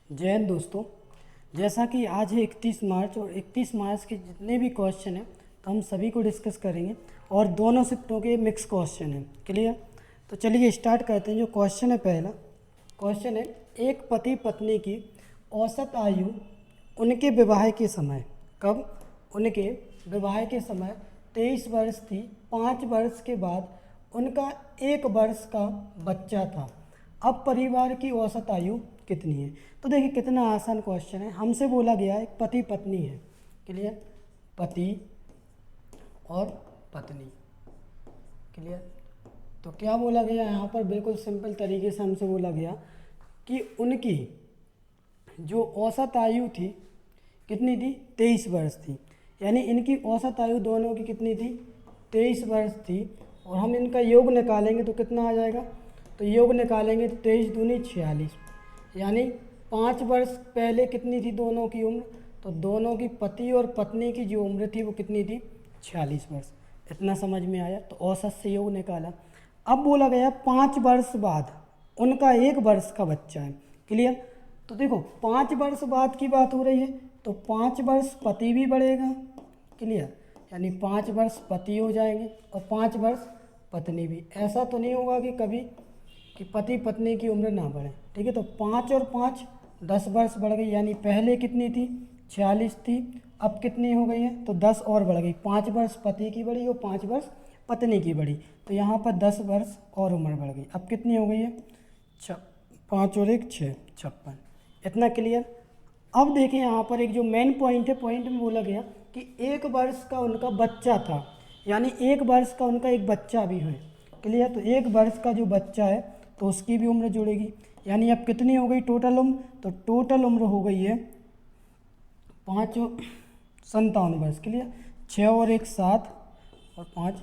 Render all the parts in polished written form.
जय हिंद दोस्तों। जैसा कि आज है 31 मार्च और 31 मार्च के जितने भी क्वेश्चन हैं तो हम सभी को डिस्कस करेंगे और दोनों शिफ्टों के मिक्स क्वेश्चन हैं। क्लियर? तो चलिए स्टार्ट करते हैं। जो क्वेश्चन है, पहला क्वेश्चन है, एक पति पत्नी की औसत आयु उनके विवाह के समय, कब? उनके विवाह के समय 23 वर्ष थी। 5 वर्ष के बाद उनका 1 वर्ष का बच्चा था। अब परिवार की औसत आयु कितनी है? तो देखिए कितना आसान क्वेश्चन है। हमसे बोला गया है पति पत्नी है। क्लियर? पति और पत्नी। क्लियर? तो क्या बोला गया यहाँ पर? बिल्कुल सिंपल तरीके से हमसे बोला गया कि उनकी जो औसत आयु थी कितनी थी? 23 वर्ष थी। यानी इनकी औसत आयु दोनों की कितनी थी? 23 वर्ष थी। और हम इनका योग निकालेंगे तो कितना आ जाएगा? तो योग निकालेंगे तो 23 दूनी 46, यानी 5 वर्ष पहले कितनी थी दोनों की उम्र? तो दोनों की पति और पत्नी की जो उम्र थी वो कितनी थी? 46 वर्ष। इतना समझ में आया? तो औसत से योग निकाला। अब बोला गया 5 वर्ष बाद उनका 1 वर्ष का बच्चा है। क्लियर? तो देखो 5 वर्ष बाद की बात हो रही है तो 5 वर्ष पति भी बढ़ेगा। क्लियर? यानी 5 वर्ष पति हो जाएंगे और 5 वर्ष पत्नी भी। ऐसा तो नहीं होगा कि कभी कि पति पत्नी की उम्र ना बढ़े। ठीक है? तो 5 और 5 10 वर्ष बढ़ गई। यानी पहले कितनी थी? 46 थी, अब कितनी हो गई है? तो 10 और बढ़ गई। 5 वर्ष पति की बढ़ी और 5 वर्ष पत्नी की बढ़ी। तो यहाँ पर 10 वर्ष और उम्र बढ़ गई। अब कितनी हो गई है? 5 और 1 6, 56। इतना क्लियर? अब देखिए यहाँ पर एक जो मेन पॉइंट है, पॉइंट में बोला गया कि 1 वर्ष का उनका बच्चा था। यानी 1 वर्ष का उनका एक बच्चा भी है। क्लियर? तो 1 वर्ष का जो बच्चा है तो उसकी भी उम्र जुड़ेगी। यानी अब कितनी हो गई टोटल उम्र? तो टोटल उम्र हो गई है 5 और 57 वर्ष। क्लियर? 6 और 1 7 और 5,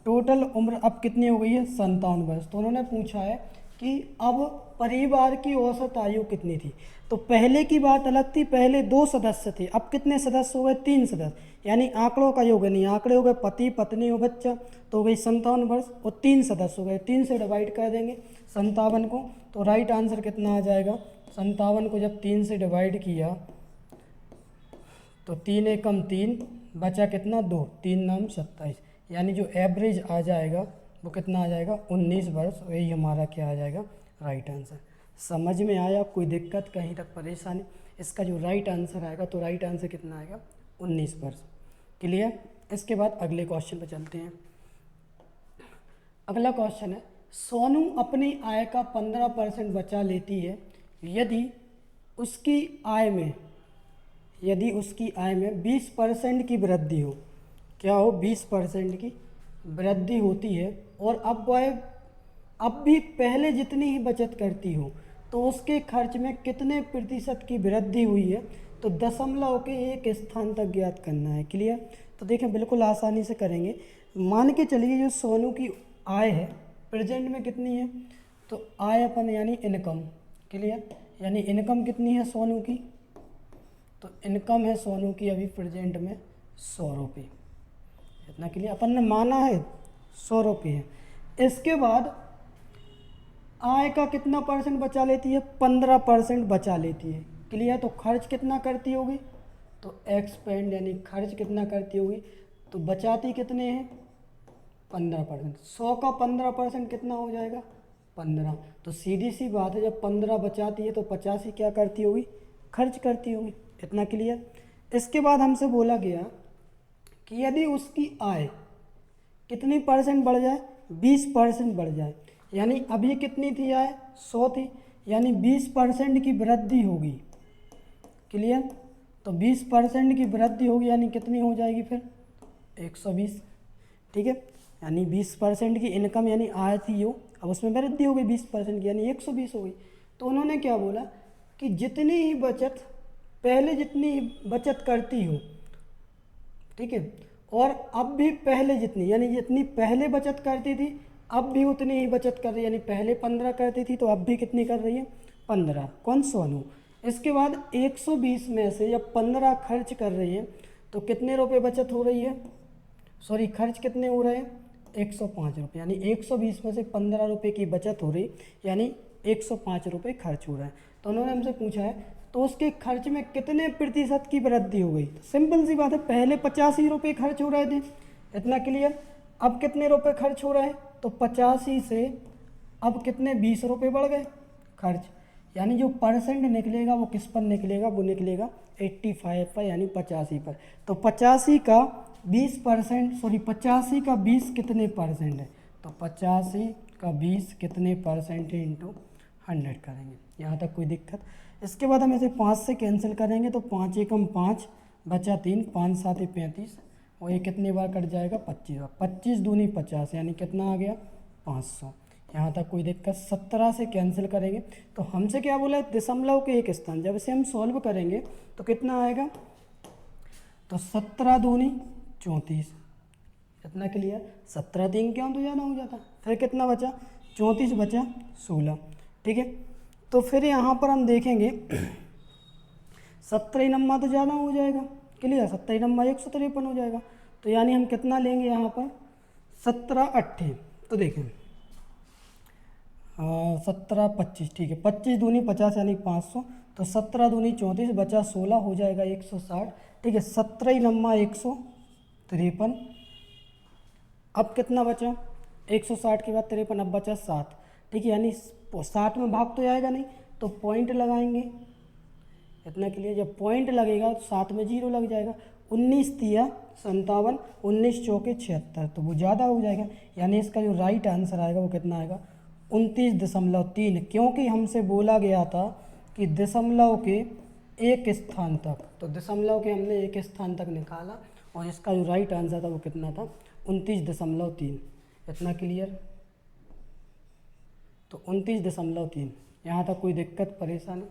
टोटल उम्र अब कितनी हो गई है? 57 वर्ष। तो उन्होंने पूछा है कि अब परिवार की औसत आयु कितनी थी। तो पहले की बात अलग थी, पहले 2 सदस्य थे, अब कितने सदस्य हो गए? 3 सदस्य। यानी आंकड़ों का योग नहीं, आंकड़े हो गए पति पत्नी और बच्चा, तो हो गई 57 वर्ष और 3 सदस्य हो गए। 3 से डिवाइड कर देंगे 57 को, तो राइट आंसर कितना आ जाएगा? 57 को जब 3 से डिवाइड किया तो 3 एकम 3, बचा कितना? 2, 3 नाम 27। यानी जो एवरेज आ जाएगा वो कितना आ जाएगा? 19 वर्ष। यही हमारा क्या आ जाएगा? Right answer. समझ में आया? कोई दिक्कत, कहीं तक परेशानी? इसका जो राइट आंसर आएगा तो राइट आंसर कितना आएगा? 19 वर्ष। क्लियर? इसके बाद अगले क्वेश्चन पर चलते हैं। अगला क्वेश्चन है, सोनू अपनी आय का 15% बचा लेती है यदि उसकी आय में 20% की वृद्धि हो। क्या हो? 20% की वृद्धि होती है और अब वह अब भी पहले जितनी ही बचत करती हो तो उसके खर्च में कितने प्रतिशत की वृद्धि हुई है? तो दशमलव के एक स्थान तक ज्ञात करना है। क्लियर? तो देखें बिल्कुल आसानी से करेंगे। मान के चलिए जो सोनू की आय है प्रेजेंट में कितनी है? तो आय अपन यानी इनकम। क्लियर? यानी इनकम कितनी है सोनू की? तो इनकम है सोनू की अभी प्रेजेंट में 100 रुपये। इतना क्लियर? अपन ने माना है 100 रुपये है। इसके बाद आय का कितना परसेंट बचा लेती है? 15% बचा लेती है। क्लियर? तो खर्च कितना करती होगी? तो एक्सपेंड यानी खर्च कितना करती होगी? तो बचाती कितने हैं? 15%। 100 का 15% कितना हो जाएगा? 15। तो सीधी सी बात है, जब 15 बचाती है तो 85 क्या करती होगी? खर्च करती होगी। इतना क्लियर? इसके बाद हमसे बोला गया कि यदि उसकी आय कितनी परसेंट बढ़ जाए? 20% बढ़ जाए। यानी अभी कितनी थी आय? 100 थी, यानी 20% की वृद्धि होगी। क्लियर? तो 20% की वृद्धि होगी यानी कितनी हो जाएगी फिर? 120। ठीक है? यानी 20% की इनकम यानी आय थी यो, अब उसमें वृद्धि हो गई 20% की, यानी 120 हो गई। तो उन्होंने क्या बोला कि जितनी ही बचत पहले जितनी बचत करती हो, ठीक है, और अब भी पहले जितनी, यानी जितनी पहले बचत करती थी अब भी उतनी ही बचत कर रही है। यानी पहले 15 करती थी तो अब भी कितनी कर रही है? 15। कौन? सोनू। इसके बाद 120 में से जब 15 खर्च कर रही है तो कितने रुपए बचत हो रही है? सॉरी, खर्च कितने हो रहे हैं? 105 रुपये। यानी 120 में से 15 रुपये की बचत हो रही, यानी 105 रुपये खर्च हो रहा है। तो उन्होंने हमसे पूछा है तो उसके खर्च में कितने प्रतिशत की वृद्धि हो गई। सिंपल सी बात है, पहले 85 रुपये खर्च हो रहे थे, इतना क्लियर। अब कितने रुपए खर्च हो रहे हैं, तो 85 से अब कितने 20 रुपये बढ़ गए खर्च, यानी जो परसेंट निकलेगा वो किस पर निकलेगा, वो निकलेगा 85 पर, यानी 85 पर। तो 85 का 20%, सॉरी 85 का 20 कितने परसेंट है, तो 85 का 20 कितने परसेंट है इंटू 100 करेंगे। यहाँ तक कोई दिक्कत। इसके बाद हम इसे 5 से कैंसिल करेंगे तो 5 एकम 5 बचा 3, 5 7 35, और ये कितने बार कट जाएगा 25 बार, 25 दूनी 50, यानी कितना आ गया 500। यहाँ तक कोई दिक्कत। 17 से कैंसिल करेंगे तो हमसे क्या बोला है, दशमलव के एक स्थान, जब इसे हम सॉल्व करेंगे तो कितना आएगा, तो 17 दूनी 34, इतना क्लियर। 17 3 क्या तो ज़्यादा हो जाता, फिर कितना बचा 34 बचा 16, ठीक है। तो फिर यहाँ पर हम देखेंगे 17 नंबर तो ज़्यादा हो जाएगा, क्लियर। 17 नंबर 153 हो जाएगा, तो यानी हम कितना लेंगे यहाँ पर 17 8, तो देखें 17 25, ठीक है। 25 दूनी 50 यानी 500, तो 17 दूनी 34 बचा 16 हो जाएगा 160, ठीक है। 17 नंबर 153, अब कितना बचा 160 के बाद 53, अब बचा 7, ठीक है। यानी 60 में भाग तो जाएगा नहीं, तो पॉइंट लगाएंगे, इतना क्लियर। जब पॉइंट लगेगा तो 7 में 0 लग जाएगा। 19 तिया 57, 19 चौके 76, तो वो ज़्यादा हो जाएगा, यानी इसका जो राइट आंसर आएगा वो कितना आएगा 29.3, क्योंकि हमसे बोला गया था कि दशमलव के एक स्थान तक, तो दशमलव के हमने एक स्थान तक निकाला और इसका जो राइट आंसर था वो कितना था 29.3, इतना क्लियर। तो 29.3, यहाँ तक कोई दिक्कत परेशानी।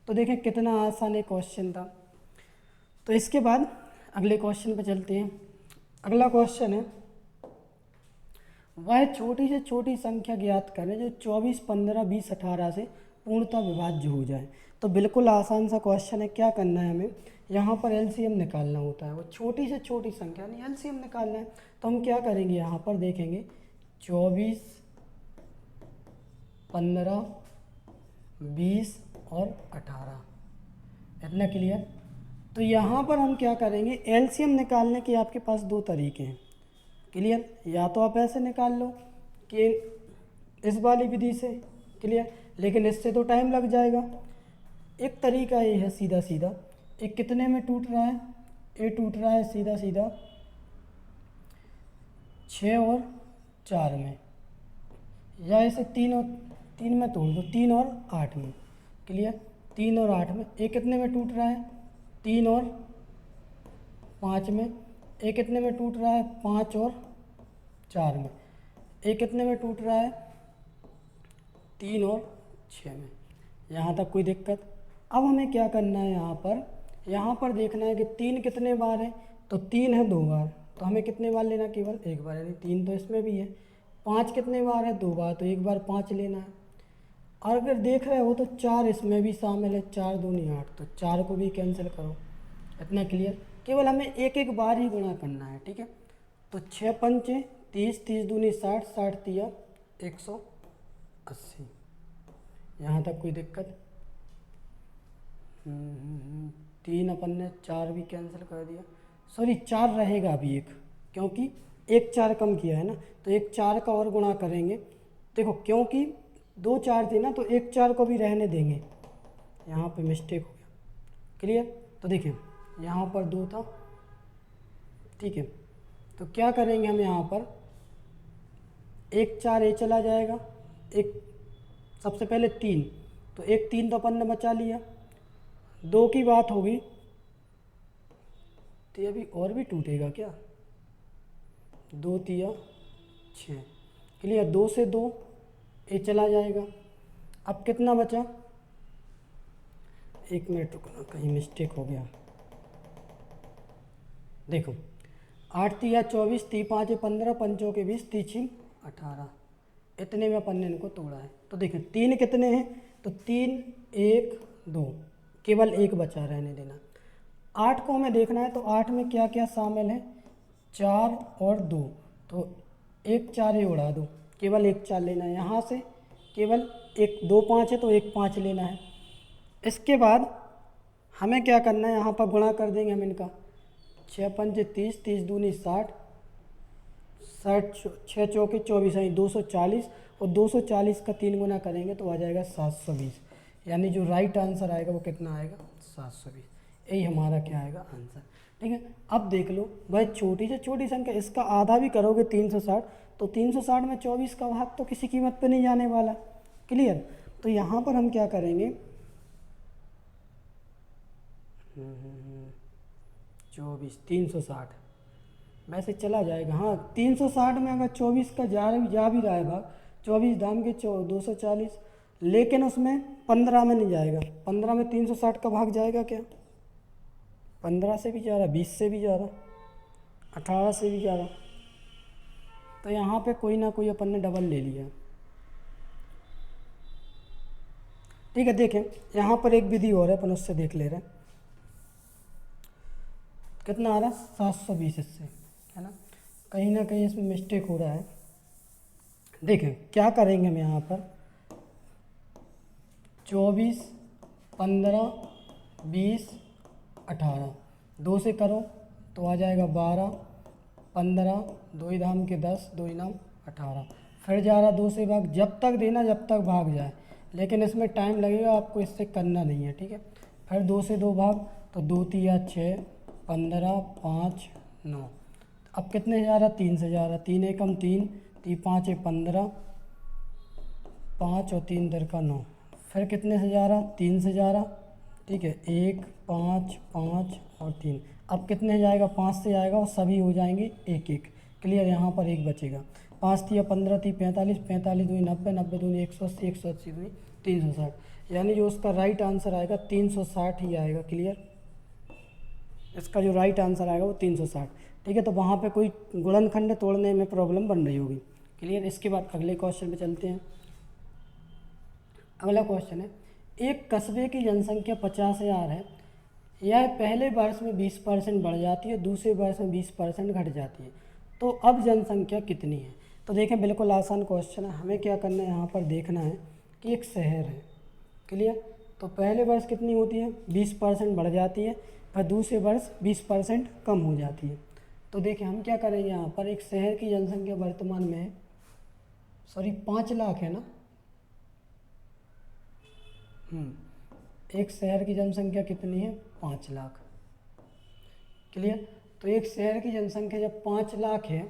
तो देखें कितना आसान है क्वेश्चन था। तो इसके बाद अगले क्वेश्चन पर चलते हैं। अगला क्वेश्चन है, वह छोटी से छोटी संख्या ज्ञात करें जो 24 15 20 18 से पूर्णतः विभाज्य हो जाए। तो बिल्कुल आसान सा क्वेश्चन है। क्या करना है हमें, यहाँ पर एलसीएम निकालना होता है, वो छोटी से छोटी संख्या नहीं एलसीएम निकालना है। तो हम क्या करेंगे, यहाँ पर देखेंगे 24 15 20 और 18, इतना क्लियर। तो यहाँ पर हम क्या करेंगे, एलसीएम निकालने के आपके पास दो तरीके हैं, क्लियर। या तो आप ऐसे निकाल लो कि इस वाली विधि से, क्लियर, लेकिन इससे तो टाइम लग जाएगा। एक तरीका ये है सीधा सीधा, एक कितने में टूट रहा है, ये टूट रहा है सीधा सीधा 6 और 4 में, या इसे 3 में तोड़ दो, 3 और 8 में, क्लियर। 3 और 8 में, एक कितने में टूट रहा है 3 और 5 में, एक कितने में टूट रहा है 5 और 4 में, एक कितने में टूट रहा है 3 और 6 में। यहाँ तक कोई दिक्कत। अब हमें क्या करना है, यहाँ पर देखना है कि 3 कितने बार है, तो 3 है 2 बार, तो हमें कितने बार लेना, केवल 1 बार, यानी 3 तो इसमें भी है। 5 कितने बार है, 2 बार, तो 1 बार 5 लेना है। और अगर देख रहे हो तो 4 इसमें भी शामिल है, 4 दूनी 8, तो 4 को भी कैंसिल करो, इतना क्लियर। केवल हमें एक एक बार ही गुणा करना है, ठीक है। तो 6 पंचे 30, 30 दूनी 60, 60 तिया 180, यहाँ तक कोई दिक्कत। 3 अपन ने 4 भी कैंसिल कर दिया, सॉरी 4 रहेगा अभी एक, क्योंकि एक 4 कम किया है ना, तो एक 4 का और गुणा करेंगे। देखो क्योंकि 2 4 थे ना, तो एक 4 को भी रहने देंगे, यहाँ पे मिस्टेक हो गया, क्लियर। तो देखिए यहाँ पर 2 था, ठीक है। तो क्या करेंगे हम, यहाँ पर एक 4 ये चला जाएगा, एक सबसे पहले 3, तो एक 3 तो अपन ने बचा लिया, 2 की बात होगी, तो अभी और भी टूटेगा क्या, 2 तिया 6, क्लियर। 2 से 2 ये चला जाएगा। अब कितना बचा, 1 मिनट रुकना, कहीं मिस्टेक हो गया। देखो 8 तिया 24, 3 5 15, 5 के 20, 3 18, इतने में अपन ने इनको तोड़ा है। तो देखो 3 कितने हैं, तो 3 1 2, केवल 1 बचा रहने देना। 8 को हमें देखना है, तो 8 में क्या क्या शामिल है, 4 और 2, तो 1 4 ही उड़ा दो, केवल 1 4 लेना है। यहाँ से केवल 1 2 5 है, तो 1 5 लेना है, इसके बाद हमें क्या करना है, यहाँ पर गुणा कर देंगे हम इनका। 6 पंजे 30, 30 दूनी 60, 60 6 चौके 24 है 240, और 240 का 3 गुना करेंगे तो आ जाएगा 720। यानी जो राइट आंसर आएगा वो कितना आएगा, 720। यही हमारा क्या आएगा आंसर। ठीक है, अब देख लो भाई, छोटी से छोटी संख्या, इसका आधा भी करोगे 360, तो 360 में 24 का भाग तो किसी कीमत पे नहीं जाने वाला। क्लियर। तो यहाँ पर हम क्या करेंगे, 24 360 वैसे चला जाएगा। हाँ, 360 में अगर 24 का जा भी रहा है भाग, 24 दाम के 240, लेकिन उसमें 15 में नहीं जाएगा। 15 में 360 का भाग जाएगा क्या, 15 से भी ज़्यादा, 20 से भी ज़्यादा, 18 से भी ज़्यादा। तो यहाँ पे कोई ना कोई अपन ने डबल ले लिया। ठीक है, देखें यहाँ पर एक विधि और है, अपन उससे देख ले रहे हैं कितना आ रहा है, 720 इससे, है ना। कहीं ना कहीं इसमें मिस्टेक हो रहा है। देखें क्या करेंगे हम यहाँ पर, 24 15 20 18, 2 से करो तो आ जाएगा 12 15, 2 धाम के 10, 2 नाम 18, फिर जा रहा 2 से भाग, जब तक देना जब तक भाग जाए, लेकिन इसमें टाइम लगेगा, आपको इससे करना नहीं है। ठीक है, फिर 2 से 2 भाग, तो 2 3 6 15 5 9, अब कितने से जा रहा, 3 से जा रहा, 3 एकम 3, 3 5 15, 5 और 3 दर का 9, फिर कितने से जा रहा, 3 से जा रहा। ठीक है, 1 5 5 और 3, अब कितने जाएगा, 5 से जाएगा, और सभी हो जाएंगे 1 1। क्लियर, यहाँ पर 1 बचेगा। 5 3 15 3 45, 45 2 90, 90 2 180, 180 2 360, यानी जो उसका राइट आंसर आएगा 360 ही आएगा। क्लियर, इसका जो राइट आंसर आएगा वो 360। ठीक है, तो वहाँ पे कोई गुणनखंड तोड़ने में प्रॉब्लम बन रही होगी। क्लियर, इसके बाद अगले क्वेश्चन पे चलते हैं। अगला क्वेश्चन है, एक कस्बे की जनसंख्या 50,000 है, यह पहले वर्ष में 20% बढ़ जाती है, दूसरे वर्ष में 20% घट जाती है, तो अब जनसंख्या कितनी है। तो देखें, बिल्कुल आसान क्वेश्चन है। हमें क्या करना है, यहाँ पर देखना है कि एक शहर है। क्लियर, तो पहले वर्ष कितनी होती है, 20% बढ़ जाती है, और दूसरे वर्ष 20% कम हो जाती है। तो देखिए हम क्या करेंगे, यहाँ पर एक शहर की जनसंख्या वर्तमान में 5 लाख है ना। एक शहर की जनसंख्या कितनी है, 5 लाख। क्लियर, तो एक शहर की जनसंख्या जब 5 लाख है,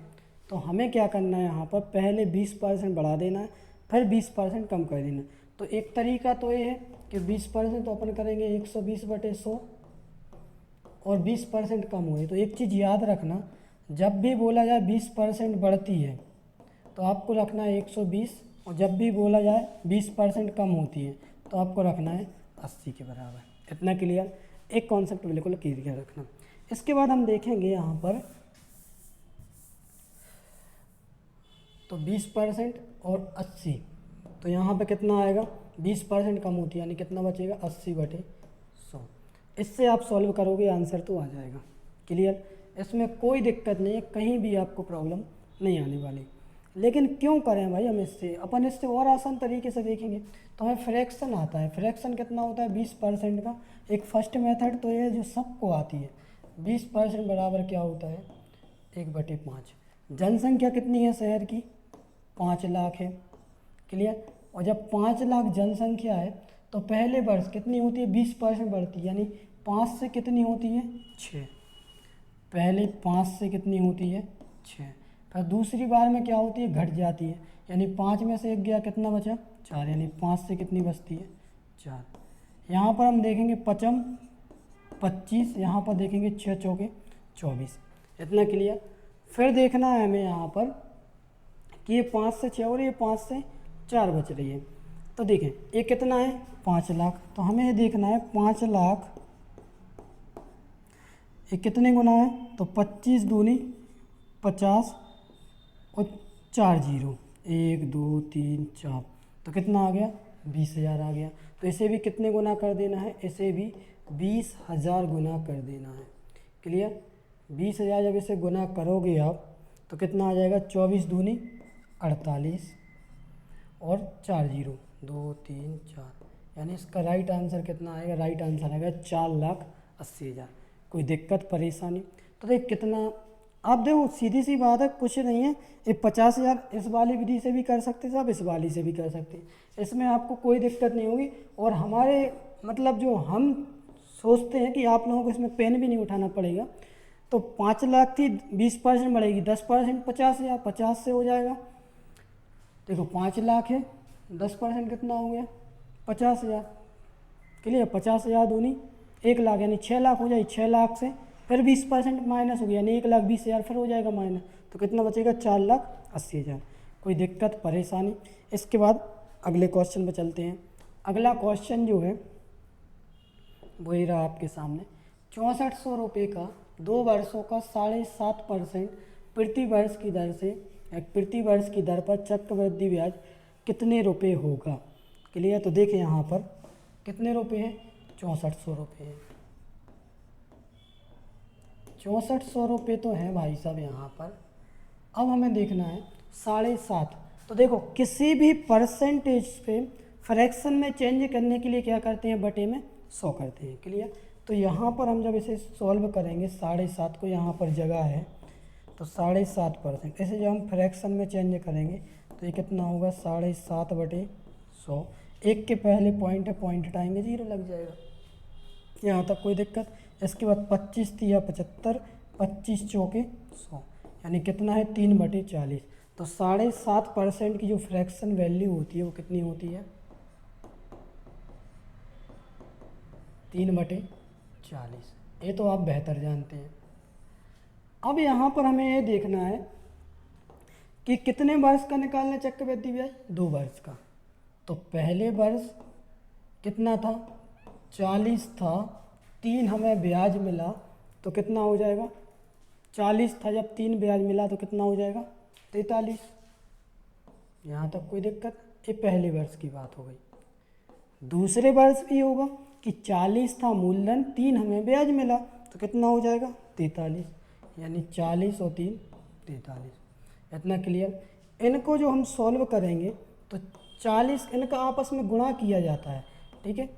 तो हमें क्या करना है, यहाँ पर पहले 20% बढ़ा देना है, फिर 20% कम कर देना है। तो एक तरीका तो ये है कि 20% तो अपन करेंगे 120/100, और 20% कम हुए। तो एक चीज़ याद रखना, जब भी बोला जाए 20% बढ़ती है तो आपको रखना है 120, और जब भी बोला जाए 20% कम होती है तो आपको रखना है 80 के बराबर। इतना क्लियर, एक कॉन्सेप्ट बिल्कुल क्लियर रखना। इसके बाद हम देखेंगे यहाँ पर, तो 20% और 80, तो यहाँ पे कितना आएगा, 20% कम होती है, यानी कितना बचेगा, 80/100। इससे आप सॉल्व करोगे, आंसर तो आ जाएगा। क्लियर, इसमें कोई दिक्कत नहीं है, कहीं भी आपको प्रॉब्लम नहीं आने वाली। लेकिन क्यों करें भाई हम इससे, अपन इससे और आसान तरीके से देखेंगे। तो हमें फ्रैक्शन आता है, फ्रैक्शन कितना होता है, 20% का। एक फर्स्ट मेथड तो ये जो सबको आती है, 20% बराबर क्या होता है, 1/5। जनसंख्या कितनी है शहर की, 5 लाख है। क्लियर, और जब 5 लाख जनसंख्या है तो पहले वर्ष कितनी होती है, 20% बढ़ती है, यानी 5 से कितनी होती है, 6। पहले 5 से कितनी होती है, 6। फिर दूसरी बार में क्या होती है, घट जाती है, यानी 5 में से 1 गया, कितना बचा, 4, यानी 5 से कितनी बचती है, 4। यहाँ पर हम देखेंगे 5 25, यहाँ पर देखेंगे 6 चौके 24। इतना क्लियर। फिर देखना है हमें यहाँ पर कि ये 5 से 6 और ये 5 से 4 बच रही है। तो देखें ये कितना है, 5 लाख। तो हमें ये देखना है 5 लाख ये कितने गुना है, तो 25 दूनी 50 और 4 जीरो, 1 2 3 4, तो कितना आ गया, 20,000 आ गया। तो इसे भी कितने गुना कर देना है, इसे भी 20,000 गुना कर देना है। क्लियर, 20,000 जब इसे गुना करोगे आप तो कितना आ जाएगा, 24 दूनी 48 और 4 जीरो, 2 3 4, यानी इसका राइट आंसर कितना आएगा, राइट आंसर आएगा 4,80,000। कोई दिक्कत परेशानी? तो देख कितना, आप देखो सीधी सी बात है, कुछ नहीं है। ये 50,000 इस वाली विधि से भी कर सकते हैं, सब इस वाली से भी कर सकते हैं, इसमें आपको कोई दिक्कत नहीं होगी। और हमारे मतलब जो हम सोचते हैं कि आप लोगों को इसमें पेन भी नहीं उठाना पड़ेगा। तो 5 लाख थी, 20% बढ़ेगी, 10% 50,000, 50 से हो जाएगा। देखो 5 लाख है, 10% कितना हो गया, 50,000। क्लियर? 50,000 दूनी 1 लाख, यानी 6 लाख हो जाएगी। 6 लाख से फिर 20% माइनस हो गया, यानी 1,20,000 फिर हो जाएगा माइनस। तो कितना बचेगा, 4,80,000। कोई दिक्कत परेशानी? इसके बाद अगले क्वेश्चन पे चलते हैं। अगला क्वेश्चन जो है वही रहा आपके सामने। 6400 रुपये का 2 वर्षों का 7.5% प्रति वर्ष की दर से, प्रति वर्ष की दर पर चक्रवृद्धि ब्याज कितने रुपए होगा? क्लियर? तो देखिए यहाँ पर कितने रुपए हैं, 6400 रुपये हैं। 6400 रुपये तो हैं भाई साहब यहाँ पर। अब हमें देखना है 7.5। तो देखो किसी भी परसेंटेज पे फ्रैक्शन में चेंज करने के लिए क्या करते हैं, बटे में 100 करते हैं। क्लियर? तो यहाँ पर हम जब इसे सॉल्व करेंगे, 7.5 को यहाँ पर जगह है तो 7.5%, ऐसे जब हम फ्रैक्शन में चेंज करेंगे तो ये कितना होगा, 7.5 बटे 100। एक के पहले पॉइंट है, पॉइंट हटाएंगे 0 लग जाएगा। यहाँ तक कोई दिक्कत? इसके बाद 25 तिया 75, 25 चौके 100, यानी कितना है, 3/40। तो 7.5% की जो फ्रैक्शन वैल्यू होती है वो कितनी होती है, 3/40। ये तो आप बेहतर जानते हैं। अब यहाँ पर हमें ये देखना है कि कितने वर्ष का निकालना चक्रवृद्धि ब्याज, 2 वर्ष का। तो पहले वर्ष कितना था, 40 था, 3 हमें ब्याज मिला तो कितना हो जाएगा, 40 था, जब 3 ब्याज मिला तो कितना हो जाएगा, 43। यहाँ तक कोई दिक्कत? ये पहले वर्ष की बात हो गई। दूसरे वर्ष भी होगा कि 40 था मूलधन, 3 हमें ब्याज मिला तो कितना हो जाएगा, 43, यानी 40 और 3 43। इतना क्लियर? इनको जो हम सॉल्व करेंगे तो 40 इनका आपस में गुणा किया जाता है, ठीक है,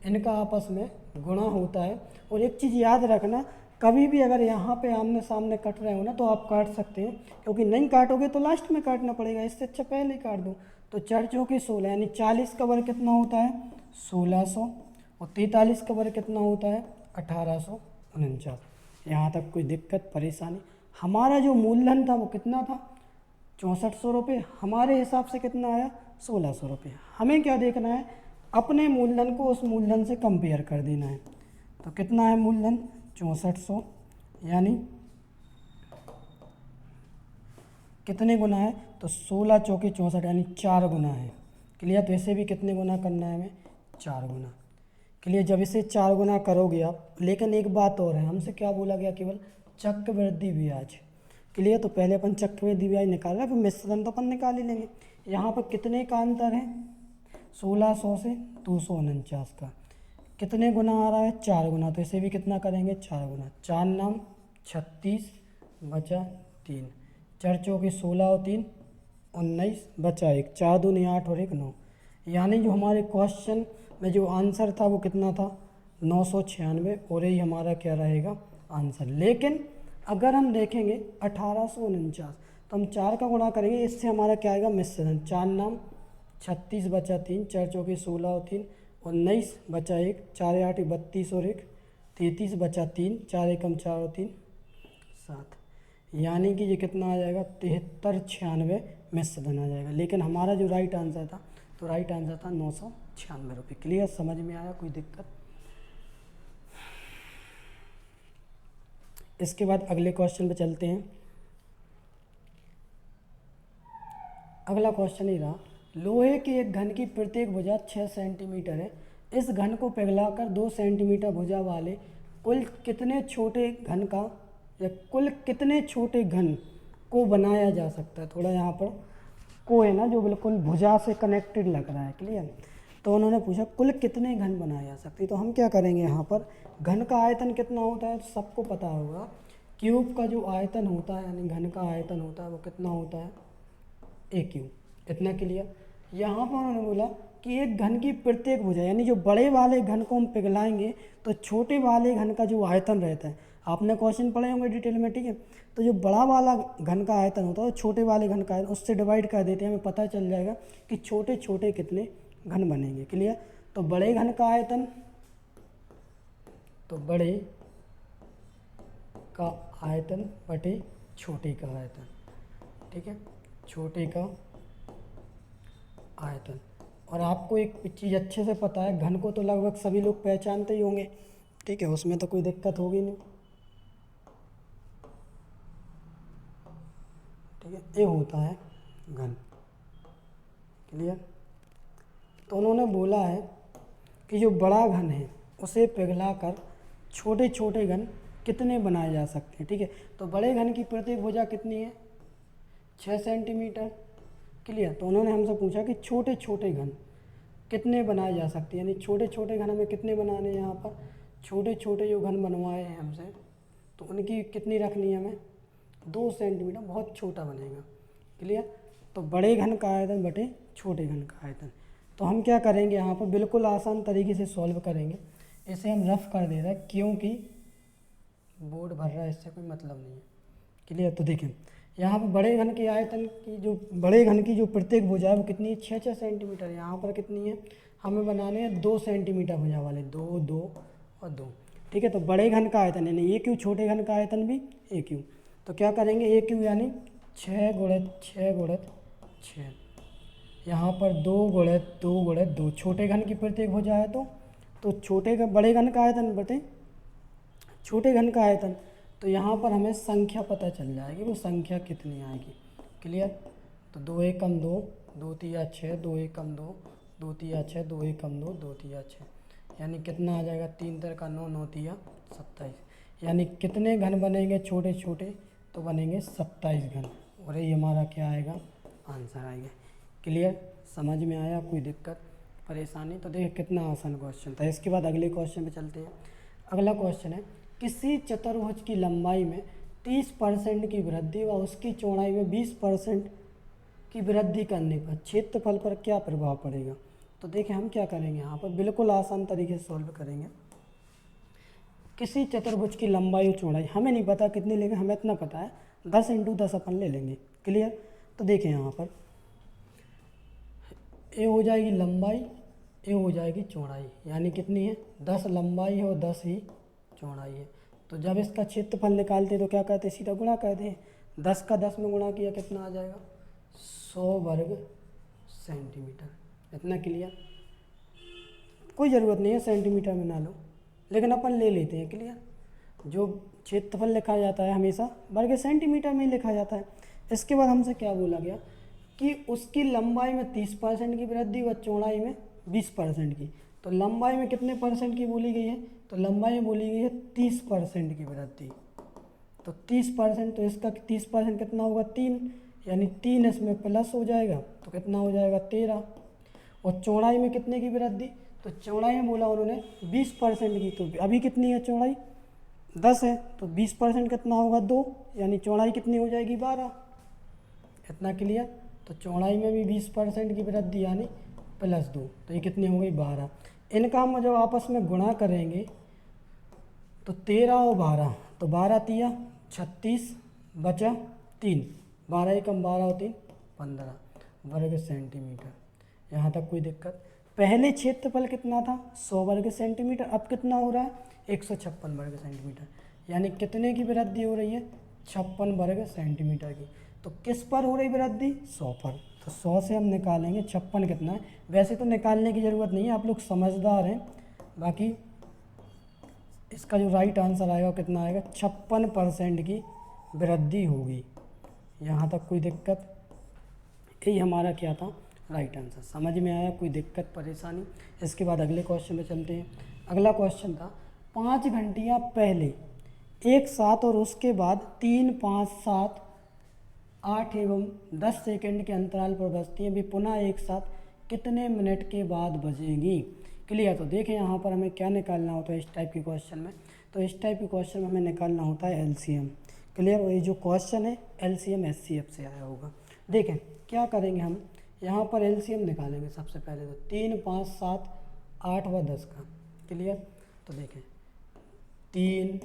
इनका आपस में गुणा होता है। और एक चीज़ याद रखना, कभी भी अगर यहाँ पे आमने सामने कट रहे हो ना तो आप काट सकते हैं, क्योंकि नहीं काटोगे तो लास्ट में काटना पड़ेगा, इससे अच्छा पहले ही काट दो। तो 4 चौके 16, यानी 40 का वर्ग कितना होता है, 1600, और 43 का वर्ग कितना होता है, 1849। यहाँ तक कोई दिक्कत परेशानी? हमारा जो मूलधन था वो कितना था, 6400 रुपये, हमारे हिसाब से कितना आया, 1600 रुपये। हमें क्या देखना है, अपने मूलधन को उस मूलधन से कंपेयर कर देना है। तो कितना है मूलधन, 6400, यानी कितने गुना है, तो 16 चौके 64, यानी 4 गुना है। क्लियर? तो इसे भी कितने गुना करना है हमें, 4 गुना। क्लियर? जब इसे 4 गुना करोगे आप, लेकिन एक बात और है, हमसे क्या बोला गया, केवल चक्रवृद्धि ब्याज। क्लियर? तो पहले अपन चक्रवृद्धि ब्याज निकाल रहे हैं, फिर मिश्रण तो अपन निकाल ही लेंगे। यहाँ पर कितने का अंतर है, 1600 से 249 का। कितने गुना आ रहा है, 4 गुना। तो इसे भी कितना करेंगे, 4 गुना। 4 नाम 36 बचा 3, 4 चौके 16 और 3 19 बचा 1, 4 दूनी 8 और 1 9। यानी जो हमारे क्वेश्चन में जो आंसर था वो कितना था, 996, और यही हमारा क्या रहेगा आंसर। लेकिन अगर हम देखेंगे 1849, तो हम 4 का गुणा करेंगे, इससे हमारा क्या आएगा, मिश्रण। 4 नाम 36 बचा 3, 4 चौके 16 और 3 19 बचा 1, 4 8 32 और 1 33 बचा 3, 4 एकम 4 और 3 7, यानी कि ये कितना आ जाएगा, 7396 मिश्रण आ जाएगा। लेकिन हमारा जो राइट आंसर था, तो राइट आंसर था 996 रुपये। क्लियर? समझ में आया? कोई दिक्कत? इसके बाद अगले क्वेश्चन पे चलते हैं। अगला क्वेश्चन ही रहा, लोहे के एक घन की प्रत्येक भुजा 6 सेंटीमीटर है। इस घन को पिघलाकर 2 सेंटीमीटर भुजा वाले कुल कितने छोटे घन का, या कुल कितने छोटे घन को बनाया जा सकता है। थोड़ा यहाँ पर को है ना, जो बिल्कुल भुजा से कनेक्टेड लग रहा है। क्लियर? तो उन्होंने पूछा कुल कितने घन बनाए जा सकते हैं। तो हम क्या करेंगे, यहाँ पर घन का आयतन कितना होता है, सबको पता होगा। क्यूब का जो आयतन होता है, यानी घन का आयतन होता है, वो कितना होता है, a क्यूब। इतना क्लियर? यहाँ पर उन्होंने बोला कि एक घन की प्रत्येक भुजा, यानी जो बड़े वाले घन को हम पिघलाएंगे तो छोटे वाले घन का जो आयतन रहता है, आपने क्वेश्चन पढ़े होंगे डिटेल में, ठीक है। तो जो बड़ा वाला घन का आयतन होता है छोटे वाले घन का आयतन उससे डिवाइड कर देते हैं, हमें पता चल जाएगा कि छोटे छोटे कितने घन बनेंगे। क्लियर। तो बड़े घन का आयतन, तो बड़े का आयतन बटे छोटे का आयतन, ठीक है, छोटे का आयतन। और आपको एक चीज़ अच्छे से पता है, घन को तो लगभग सभी लोग पहचानते ही होंगे, ठीक है, उसमें तो कोई दिक्कत होगी नहीं, ठीक है। ये होता है घन। क्लियर। तो उन्होंने बोला है कि जो बड़ा घन है उसे पिघलाकर छोटे छोटे घन कितने बनाए जा सकते हैं, ठीक है। तो बड़े घन की प्रत्येक भुजा कितनी है, 6 सेंटीमीटर। क्लियर। तो उन्होंने हमसे पूछा कि छोटे छोटे घन कितने बनाए जा सकते हैं, यानी छोटे छोटे घन हमें कितने बनाने हैं। यहाँ पर छोटे छोटे जो घन बनवाए हैं हमसे, तो उनकी कितनी रखनी है हमें, 2 सेंटीमीटर, बहुत छोटा बनेगा। क्लियर। तो बड़े घन का आयतन बटे छोटे घन का आयतन। तो हम क्या करेंगे, यहाँ पर बिल्कुल आसान तरीके से सॉल्व करेंगे। इसे हम रफ कर दे रहे हैं क्योंकि बोर्ड भर रहा है, इससे कोई मतलब नहीं है। क्लियर। तो देखें यहाँ पर बड़े घन के आयतन की जो बड़े घन की जो प्रत्येक भुजा है वो कितनी है, 6 सेंटीमीटर। यहाँ पर कितनी है, हमें बनाने हैं 2 सेंटीमीटर भुजा वाले, 2 2 और 2, ठीक है। तो बड़े घन का आयतन यानी ए क्यू, छोटे घन का आयतन भी ए क्यू। तो क्या करेंगे, ए क्यू यानी 6 गुणित 6 गुणित 6, यहाँ पर 2 गुणित 2 गुणित 2, छोटे घन की प्रत्येक भुजा है तो छोटे का बड़े घन का आयतन बटे छोटे घन का आयतन। तो यहाँ पर हमें संख्या पता चल जाएगी, वो संख्या कितनी आएगी। क्लियर। तो 2 1 कम 2, 2 3 6, 2 1 कम 2, 2 3 6, 2 1 कम 2, 2 3 6, यानी कितना आ जाएगा, 3 3 का 9, 9 3 27, यानी कितने घन बनेंगे छोटे छोटे, तो बनेंगे 27 घन। और ये हमारा क्या आएगा, आंसर आएगा। क्लियर। समझ में आया, कोई दिक्कत परेशानी। तो देखिए कितना आसान क्वेश्चन था। इसके बाद अगले क्वेश्चन पे चलते हैं। अगला क्वेश्चन है, किसी चतुर्भुज की लंबाई में 30% की वृद्धि व उसकी चौड़ाई में 20% की वृद्धि करने पर क्षेत्रफल पर क्या प्रभाव पड़ेगा। तो देखिए हम क्या करेंगे, यहाँ पर बिल्कुल आसान तरीके से सॉल्व करेंगे। किसी चतुर्भुज की लंबाई और चौड़ाई हमें नहीं पता कितनी लेंगे, हमें इतना पता है 10 × 10 अपन ले लेंगे। क्लियर। तो देखिए यहाँ पर ए हो जाएगी लंबाई, ए हो जाएगी चौड़ाई, यानी कितनी है, 10 लंबाई है और 10 ही चौड़ाई है। तो जब इसका क्षेत्रफल निकालते तो क्या कहते हैं, सीधा गुणा कहते हैं। 10 का 10 में गुणा किया कितना आ जाएगा, 100 वर्ग सेंटीमीटर। इतना क्लियर। कोई ज़रूरत नहीं है सेंटीमीटर में ना लो, लेकिन अपन ले लेते हैं। क्लियर। जो क्षेत्रफल लिखा जाता है हमेशा वर्ग सेंटीमीटर में ही लिखा जाता है। इसके बाद हमसे क्या बोला गया कि उसकी लंबाई में 30% की वृद्धि व चौड़ाई में 20% की। तो लंबाई में कितने परसेंट की बोली गई है, तो लंबाई में बोली गई है 30% की वृद्धि। तो 30%, तो इसका 30% कितना होगा, 3, यानी 3 इसमें प्लस हो जाएगा, तो कितना हो जाएगा 13। और चौड़ाई में कितने की वृद्धि, तो चौड़ाई में बोला उन्होंने 20% की। तो अभी कितनी है चौड़ाई, 10 है, तो 20% कितना होगा 2, यानी चौड़ाई कितनी हो जाएगी 12। इतना क्लियर। तो चौड़ाई में भी 20% की वृद्धि यानी +2, तो ये कितनी हो गई 12। इनका हम जब आपस में गुणा करेंगे तो 13 और 12, तो 12 3 36 बचा 3, 12 एकम 12 और 3 15 वर्ग सेंटीमीटर। यहाँ तक कोई दिक्कत। पहले क्षेत्रफल कितना था, 100 वर्ग सेंटीमीटर, अब कितना हो रहा है 156 वर्ग सेंटीमीटर, यानी कितने की वृद्धि हो रही है, 56 वर्ग सेंटीमीटर की। तो किस पर हो रही वृद्धि, 100 पर। तो 100 से हम निकालेंगे 56 कितना है। वैसे तो निकालने की ज़रूरत नहीं है, आप लोग समझदार हैं। बाकी इसका जो राइट आंसर आएगा कितना आएगा, 56% की वृद्धि होगी। यहाँ तक कोई दिक्कत, यही हमारा क्या था राइट आंसर। समझ में आया, कोई दिक्कत परेशानी। इसके बाद अगले क्वेश्चन पे चलते हैं। अगला क्वेश्चन था, 5 घंटियाँ पहले एक साथ और उसके बाद 3 5 7 8 एवं 10 सेकंड के अंतराल पर बजती हैं, वे पुनः एक साथ कितने मिनट के बाद बजेंगी। क्लियर। तो देखें यहाँ पर हमें क्या निकालना होता है इस टाइप के क्वेश्चन में, तो इस टाइप के क्वेश्चन में हमें निकालना होता है एलसीएम। क्लियर। और ये जो क्वेश्चन है एलसीएम एचसीएफ से आया होगा। देखें क्या करेंगे हम, यहाँ पर एलसीएम निकालेंगे सबसे पहले। तो 3, 5, 7, 8 व 10 का। क्लियर? तो देखें 3,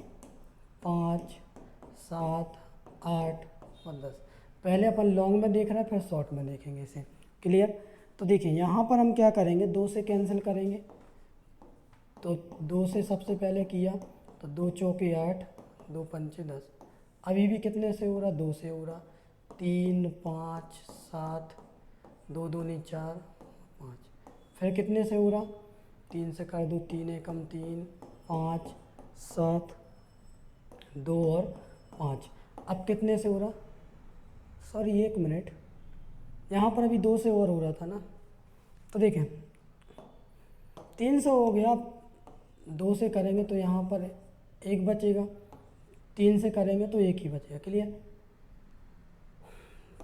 5, 7, 8 और 10। पहले अपन लॉन्ग में देख रहे हैं, फिर शॉर्ट में देखेंगे इसे। क्लियर? तो देखिए यहाँ पर हम क्या करेंगे, 2 से कैंसिल करेंगे। तो 2 से सबसे पहले किया तो 2 चौके 8, 2 पंचे 10। अभी भी कितने से हो रहा, 2 से हो रहा। 3, 5, 7, 2 दूनी 4, 5। फिर कितने से हो रहा, 3 से कर दो, 3 एकम 3, 5, 7, 2 और 5। अब कितने से हो रहा, सॉरी 1 मिनट, यहाँ पर अभी 2 से और हो रहा था ना। तो देखें 3 से हो गया, 2 से करेंगे तो यहाँ पर 1 बचेगा, 3 से करेंगे तो 1 ही बचेगा। क्लियर?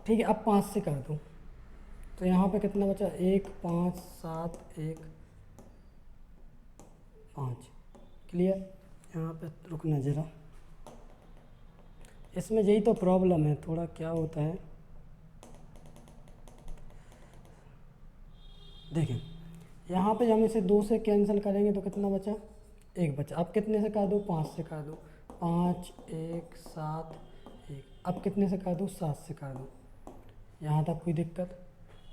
ठीक है, अब 5 से कर दूँ तो यहाँ पे कितना बचा, 1, 5, 7, 1, 5। क्लियर? यहाँ पे रुकना ज़रा, इसमें यही तो प्रॉब्लम है, थोड़ा क्या होता है। देखें यहाँ पे हम इसे 2 से कैंसिल करेंगे तो कितना बचा, 1 बचा। अब कितने से कर दूँ, 5 से कर दूँ, 5, 1, 7, 1। अब कितने से कर दूँ, 7 से कर दूँ। यहाँ तक कोई दिक्कत?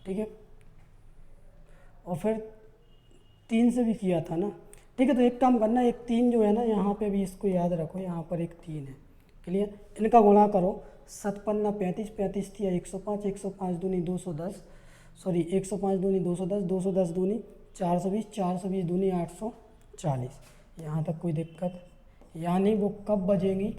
ठीक है। और फिर 3 से भी किया था ना। ठीक है, तो एक काम करना, एक 3 जो है ना यहाँ पे भी इसको याद रखो, यहाँ पर एक 3 है। क्लियर? इनका गुणा करो, 7 पन्ना 35, 35 तिया 105, 105 दूनी 210, सॉरी 105 दूनी 210, 210 दूनी 420, 420 दूनी 840। यहाँ तक कोई दिक्कत? यानी वो कब बजेंगी,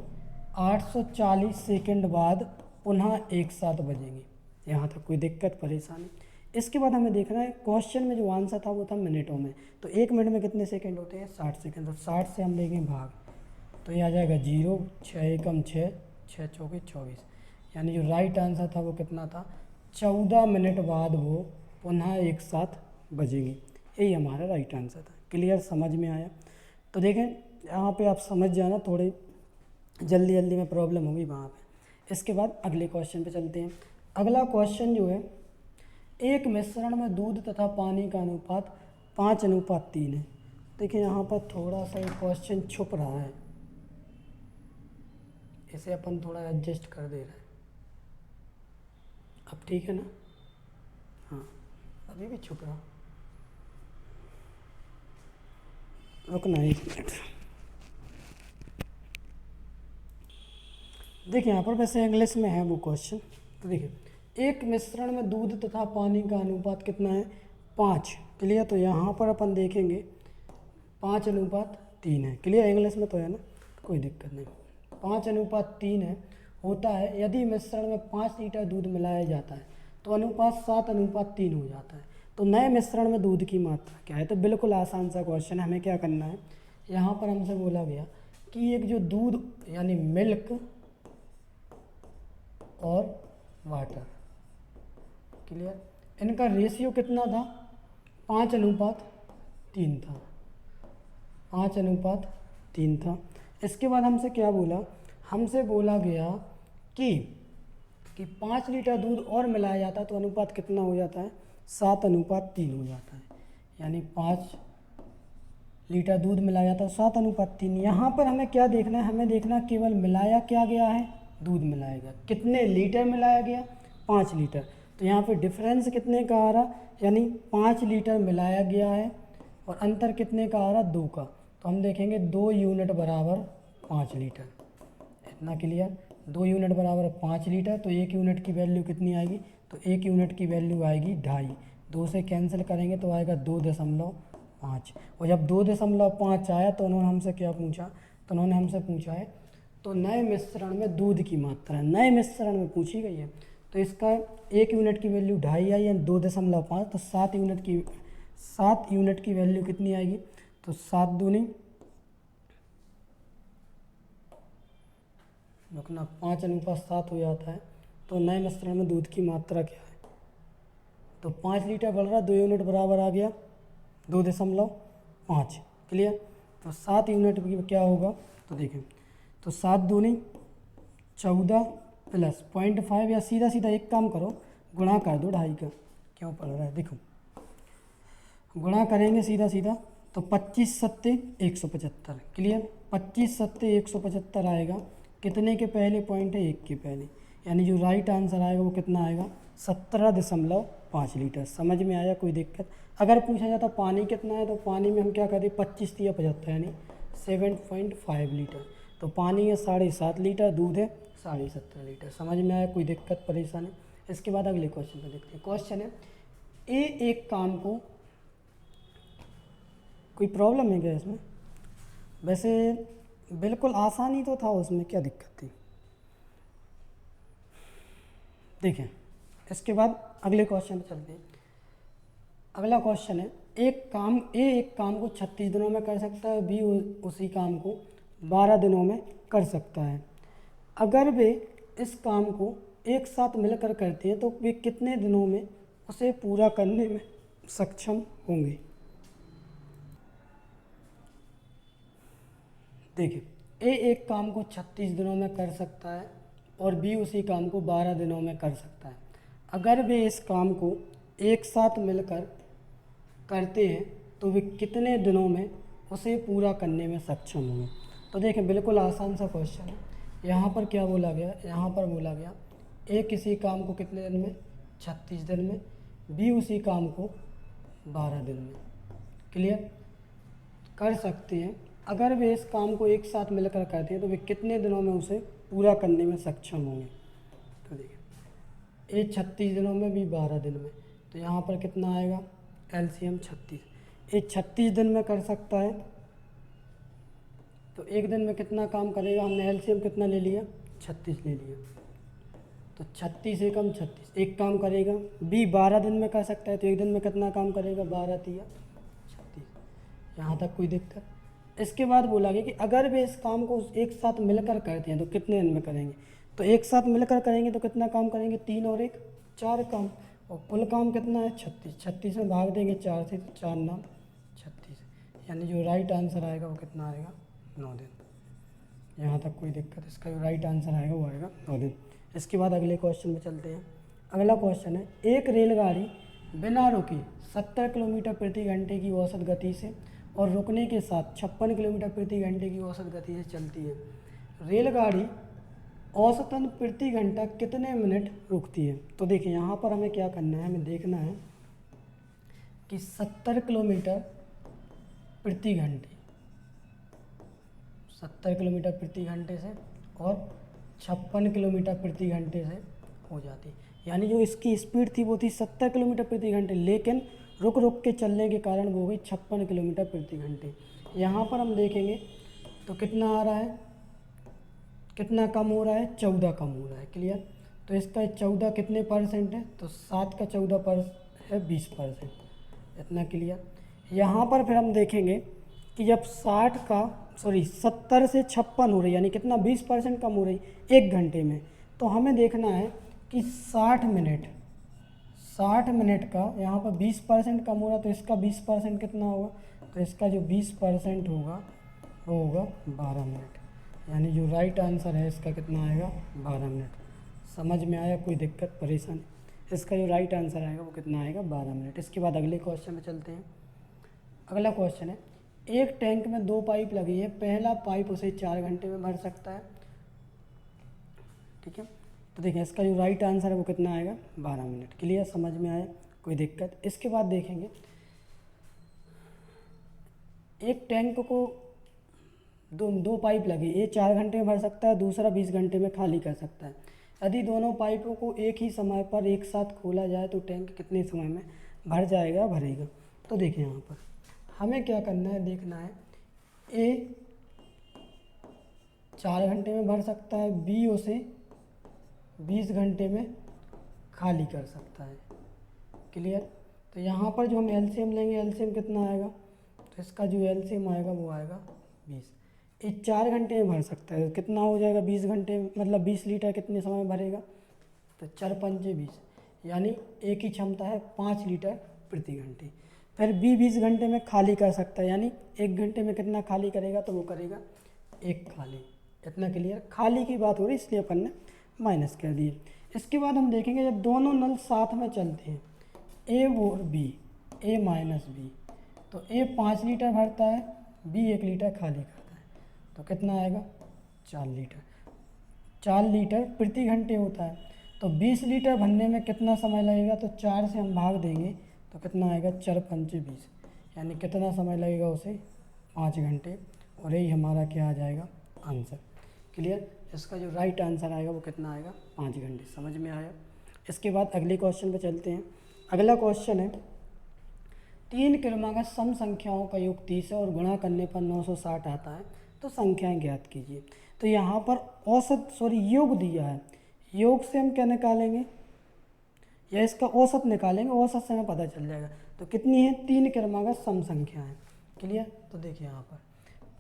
840 सेकंड बाद पुनः एक साथ बजेंगी। यहाँ तक कोई दिक्कत परेशानी? इसके बाद हमें देखना है क्वेश्चन में जो आंसर था वो था मिनटों में। तो 1 मिनट में कितने सेकंड होते हैं, 60 सेकंड। तो 60 से हम लेंगे भाग, तो ये आ जाएगा 0, 6 एकम 6, 6 चौके 24। यानी जो राइट आंसर था वो कितना था, 14 मिनट बाद वो पुनः एक साथ बजेंगी। यही हमारा राइट आंसर था। क्लियर? समझ में आया? तो देखें यहाँ पे आप समझ जाना, थोड़ी जल्दी जल्दी में प्रॉब्लम होगी वहाँ पे। इसके बाद अगले क्वेश्चन पे चलते हैं। अगला क्वेश्चन जो है, एक मिश्रण में दूध तथा पानी का अनुपात 5:3 है। देखिए यहाँ पर थोड़ा सा क्वेश्चन छुप रहा है, इसे अपन थोड़ा एडजस्ट कर दे रहे हैं। अब ठीक है ना? हाँ, अभी भी छुप रहा, रुकना 1 मिनट। देखिए यहाँ पर वैसे इंग्लिश में है वो क्वेश्चन। तो देखिए एक मिश्रण में दूध तथा पानी का अनुपात कितना है, 5। क्लियर? तो यहाँ पर अपन देखेंगे 5:3 है। क्लियर? इंग्लिश में तो है ना, कोई दिक्कत नहीं। 5:3 है होता है यदि मिश्रण में 5 लीटर दूध मिलाया जाता है तो अनुपात 7:3 हो जाता है। तो नए मिश्रण में दूध की मात्रा क्या है? तो बिल्कुल आसान सा क्वेश्चन है। हमें क्या करना है, यहाँ पर हमसे बोला गया कि एक जो दूध यानी मिल्क और वाटर, क्लियर, इनका रेशियो कितना था, 5:3 था। 5:3 था। इसके बाद हमसे क्या बोला, हमसे बोला गया कि 5 लीटर दूध और मिलाया जाता है तो अनुपात कितना हो जाता है, 7:3 हो जाता है। यानी 5 लीटर दूध मिलाया जाता है 7:3। यहाँ पर हमें क्या देखना है, हमें देखना केवल मिलाया क्या गया है, दूध मिलाया गया। कितने लीटर मिलाया गया, 5 लीटर। तो यहाँ पे डिफरेंस कितने का आ रहा, यानी 5 लीटर मिलाया गया है और अंतर कितने का आ रहा, 2 का। तो हम देखेंगे 2 यूनिट बराबर 5 लीटर। इतना क्लियर? 2 यूनिट बराबर 5 लीटर। तो 1 यूनिट की वैल्यू कितनी आएगी, तो 1 यूनिट की वैल्यू आएगी 2.5। 2 से कैंसिल करेंगे तो आएगा 2.5। और जब 2.5 आया तो उन्होंने हमसे क्या पूछा, तो उन्होंने हमसे पूछा है तो नए मिश्रण में दूध की मात्रा नए मिश्रण में पूछी गई है। तो इसका 1 यूनिट की वैल्यू 2.5 आई है, 2.5। तो 7 यूनिट की वैल्यू कितनी आएगी, तो 7 दूनी रुकना 5:7 हो जाता है। तो नए मिश्रण में दूध की मात्रा क्या है, तो 5 लीटर बढ़ रहा, 2 यूनिट बराबर आ गया 2.5। क्लियर? तो 7 यूनिट की क्या होगा, तो देखें तो 7 दूनी 14 प्लस 0.5, या सीधा सीधा एक काम करो गुणा कर दो 2.5 का, क्यों पढ़ रहा है, देखो गुणा करेंगे सीधा सीधा तो 25 सत्ते 175, क्लियर। 25 सत्ते 175 आएगा, कितने के पहले पॉइंट है, 1 के पहले, यानी जो राइट आंसर आएगा वो कितना आएगा, 17.5 लीटर। समझ में आया, कोई दिक्कत? अगर पूछा जाता पानी कितना है तो पानी में हम क्या करते, 25 या 75 यानी 7.5 लीटर। तो पानी है 7.5 लीटर, दूध है 17.5 लीटर। समझ में आया, कोई दिक्कत परेशानी? इसके बाद अगले क्वेश्चन पर देखते हैं। क्वेश्चन है ए एक काम को, कोई प्रॉब्लम है क्या इसमें? वैसे बिल्कुल आसानी तो था, उसमें क्या दिक्कत थी? देखें, इसके बाद अगले क्वेश्चन पर चलते हैं। अगला क्वेश्चन है एक काम को 36 दिनों में कर सकता है, बी उसी काम को 12 दिनों में कर सकता है। अगर वे इस काम को एक साथ मिलकर करते हैं तो वे कितने दिनों में उसे पूरा करने में सक्षम होंगे? देखिए, ए एक काम को 36 दिनों में कर सकता है और बी उसी काम को 12 दिनों में कर सकता है। अगर वे इस काम को एक साथ मिलकर करते हैं तो वे कितने दिनों में उसे पूरा करने में सक्षम होंगे? तो देखें, बिल्कुल आसान सा क्वेश्चन है। यहाँ पर क्या बोला गया, यहाँ पर बोला गया ए किसी काम को कितने दिन में, 36 दिन में, बी उसी काम को 12 दिन में, क्लियर। कर सकते हैं, अगर वे इस काम को एक साथ मिलकर करते हैं तो वे कितने दिनों में उसे पूरा करने में सक्षम होंगे? तो देखिए, ए 36 दिनों में, बी 12 दिन में, तो यहाँ पर कितना आएगा, एलसीएम 36। ए 36 दिन में कर सकता है तो एक दिन में कितना काम करेगा, हमने एलसीएम कितना ले लिया, 36 ले लिया, तो 36 एकम 36 एक काम करेगा। बी 12 दिन में कर सकता है तो एक दिन में कितना काम करेगा, 12 तिया 36। यहाँ तक कोई दिक्कत? इसके बाद बोला गया कि अगर वे इस काम को एक साथ मिलकर करते हैं तो कितने दिन में करेंगे? तो एक साथ मिलकर करेंगे तो कितना काम करेंगे, 3 और 1 4 काम, और कुल काम कितना है, 36। 36 में भाग देंगे 4 से तो 4 9 36, यानी जो राइट आंसर आएगा वो कितना आएगा, 9 दिन। यहाँ तक कोई दिक्कत? इसका जो राइट आंसर आएगा वो आएगा 9 दिन। इसके बाद अगले क्वेश्चन में चलते हैं। अगला क्वेश्चन है एक रेलगाड़ी बिना रुके 70 किलोमीटर प्रति घंटे की औसत गति से और रुकने के साथ 56 किलोमीटर प्रति घंटे की औसत गति से चलती है। रेलगाड़ी औसतन प्रति घंटा कितने मिनट रुकती है? तो देखिए, यहाँ पर हमें क्या करना है, हमें देखना है कि 70 किलोमीटर प्रति घंटे, 70 किलोमीटर प्रति घंटे से और 56 किलोमीटर प्रति घंटे से हो जाती है। यानी जो इसकी स्पीड थी वो थी 70 किलोमीटर प्रति घंटे, लेकिन रुक रुक के चलने के कारण वो हो गई 56 किलोमीटर प्रति घंटे। यहाँ पर हम देखेंगे तो कितना आ रहा है, कितना कम हो रहा है, 14 कम हो रहा है, क्लियर। तो इसका 14 कितने परसेंट है, तो 7 का 14 पर है 20%, इतना क्लियर। यहाँ पर फिर हम देखेंगे कि जब 70 से 56 हो रही, यानी कितना 20% कम हो रही एक घंटे में, तो हमें देखना है कि 60 मिनट का यहाँ पर 20% कम हो रहा, तो इसका 20% कितना होगा, तो इसका जो 20% होगा वो होगा 12 मिनट, यानी जो राइट आंसर है इसका कितना आएगा, 12 मिनट। समझ में आया, कोई दिक्कत परेशानी? इसका जो राइट आंसर आएगा वो कितना आएगा, 12 मिनट। इसके बाद अगले क्वेश्चन में चलते हैं। अगला क्वेश्चन है एक टैंक में 2 पाइप लगी है, पहला पाइप उसे 4 घंटे में भर सकता है, ठीक है। तो देखिए, इसका जो राइट आंसर है वो कितना आएगा, 12 मिनट, क्लियर। समझ में आया, कोई दिक्कत? इसके बाद देखेंगे एक टैंक को दो पाइप लगी, ये 4 घंटे में भर सकता है, दूसरा 20 घंटे में खाली कर सकता है। यदि दोनों पाइपों को एक ही समय पर एक साथ खोला जाए तो टैंक कितने समय में भर जाएगा, भरेगा? तो देखिए, यहाँ पर हमें क्या करना है, देखना है ए 4 घंटे में भर सकता है, बी उसे 20 घंटे में खाली कर सकता है, क्लियर। तो यहाँ पर जो हम एलसीएम लेंगे, एलसीएम कितना आएगा, तो इसका जो एलसीएम आएगा वो आएगा 20। ये 4 घंटे में भर सकता है, कितना हो जाएगा 20 घंटे, मतलब 20 लीटर कितने समय में भरेगा, तो 4 पंजे 20, यानी एक ही क्षमता है 5 लीटर प्रति घंटे। फिर बी 20 घंटे में खाली कर सकता है, यानी 1 घंटे में कितना खाली करेगा, तो वो करेगा 1 खाली, इतना क्लियर। खाली की बात हो रही इसलिए अपन ने माइनस कर दिए। इसके बाद हम देखेंगे जब दोनों नल साथ में चलते हैं ए और बी, ए माइनस बी, तो ए 5 लीटर भरता है, बी 1 लीटर खाली करता है, तो कितना आएगा 4 लीटर। 4 लीटर प्रति घंटे होता है, तो 20 लीटर भरने में कितना समय लगेगा, तो 4 से हम भाग देंगे तो कितना आएगा 4 पंचे 20, यानी कितना समय लगेगा उसे 5 घंटे, और यही हमारा क्या आ जाएगा आंसर। क्लियर। इसका जो राइट आंसर आएगा वो कितना आएगा 5 घंटे। समझ में आया। इसके बाद अगले क्वेश्चन पे चलते हैं। अगला क्वेश्चन है 3 क्रमागत सम संख्याओं का योग 30 है और गुणा करने पर 960 आता है, तो संख्याएं ज्ञात कीजिए। तो यहाँ पर योग दिया है, योग से हम क्या निकालेंगे, या इसका औसत निकालेंगे, औसत से हमें पता चल जाएगा। तो कितनी है 3 क्रमागत सम संख्या है। क्लियर। तो देखिए यहाँ पर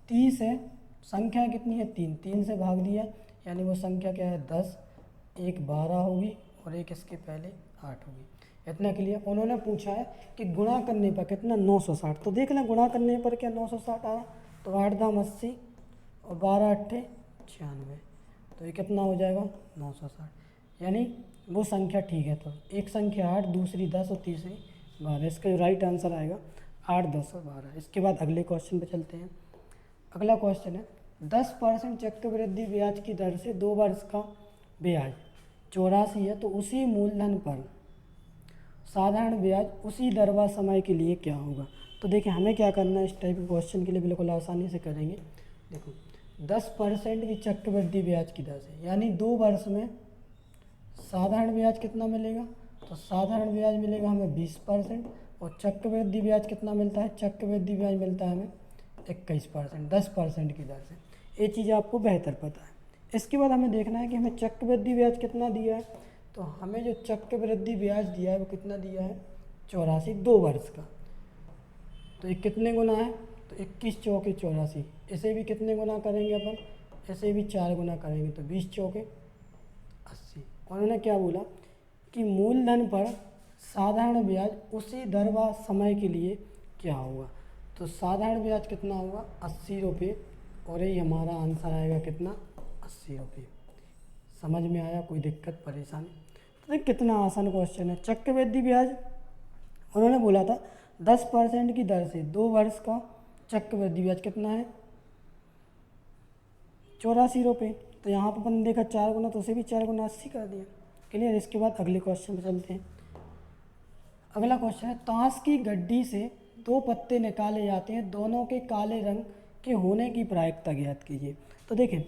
30 है, संख्या कितनी है 3, 3 से भाग दिया, यानी वो संख्या क्या है 10, 1 12 होगी और एक इसके पहले 8 होगी। इतना क्लियर। उन्होंने पूछा है कि गुणा करने पर कितना 960, तो देख लें गुणा करने पर क्या 960 आया, तो 8 दाम 80 और 12 अट्ठे 96, तो ये कितना हो जाएगा 960, यानी वो संख्या ठीक है। तो एक संख्या 8, दूसरी 10 और तीसरी 12, इसका जो राइट आंसर आएगा 8, 10 और 12। इसके बाद अगले क्वेश्चन पे चलते हैं। अगला क्वेश्चन है 10% चक्रवृद्धि ब्याज की दर से 2 वर्ष का ब्याज 84 है, तो उसी मूलधन पर साधारण ब्याज उसी दर व समय के लिए क्या होगा। तो देखिए हमें क्या करना है, इस टाइप के क्वेश्चन के लिए बिल्कुल आसानी से करेंगे। देखो 10% की चक्रवृद्धि ब्याज की दर से, यानी 2 वर्ष में साधारण ब्याज कितना मिलेगा, तो साधारण ब्याज मिलेगा हमें 20%, और चक्रवृद्धि ब्याज कितना मिलता है, चक्रवृद्धि ब्याज मिलता है हमें 21%, 10% की दर से। ये चीज़ आपको बेहतर पता है। इसके बाद हमें देखना है कि हमें चक्रवृद्धि ब्याज कितना दिया है, तो हमें जो चक्रवृद्धि ब्याज दिया है वो कितना दिया है 84, 2 वर्ष का। तो ये कितने गुना है, तो 21 चौके 84, इसे भी कितने गुना करेंगे अपन, इसे भी 4 गुना करेंगे, तो 20 चौके 80। उन्होंने क्या बोला कि मूलधन पर साधारण ब्याज उसी दर व समय के लिए क्या होगा। तो साधारण ब्याज कितना होगा 80 रुपये, और यही हमारा आंसर आएगा कितना 80 रुपये। समझ में आया, कोई दिक्कत परेशानी। तो कितना आसान क्वेश्चन है। चक्रवृद्धि ब्याज उन्होंने बोला था 10% की दर से 2 वर्ष का चक्रवृद्धि ब्याज कितना है 84 रुपये। तो यहाँ पर अपन ने देखा 4 गुना, तो उसे भी 4 गुना 80 कर दिया। क्लियर। इसके बाद अगले क्वेश्चन पे चलते हैं। अगला क्वेश्चन है ताश की गड्डी से 2 पत्ते निकाले जाते हैं, दोनों के काले रंग के होने की प्रायिकता ज्ञात कीजिए। तो देखें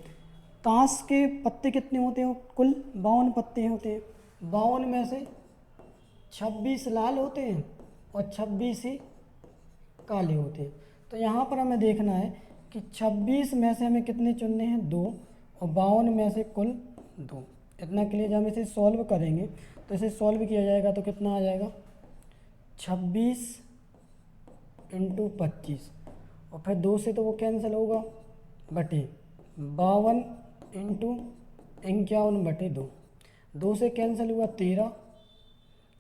ताश के पत्ते कितने होते हैं, कुल 52 पत्ते होते हैं। 52 में से 26 लाल होते हैं और 26 ही काले होते हैं। तो यहाँ पर हमें देखना है कि 26 में से हमें कितने चुनने हैं 2, और 52 में से कुल 2। इतना क्लियर। जब हम इसे सॉल्व करेंगे तो इसे सॉल्व किया जाएगा तो कितना आ जाएगा 26 × 25, और फिर 2 से तो वो कैंसिल होगा, बटे 52 × 51/2, 2 से कैंसिल हुआ 13।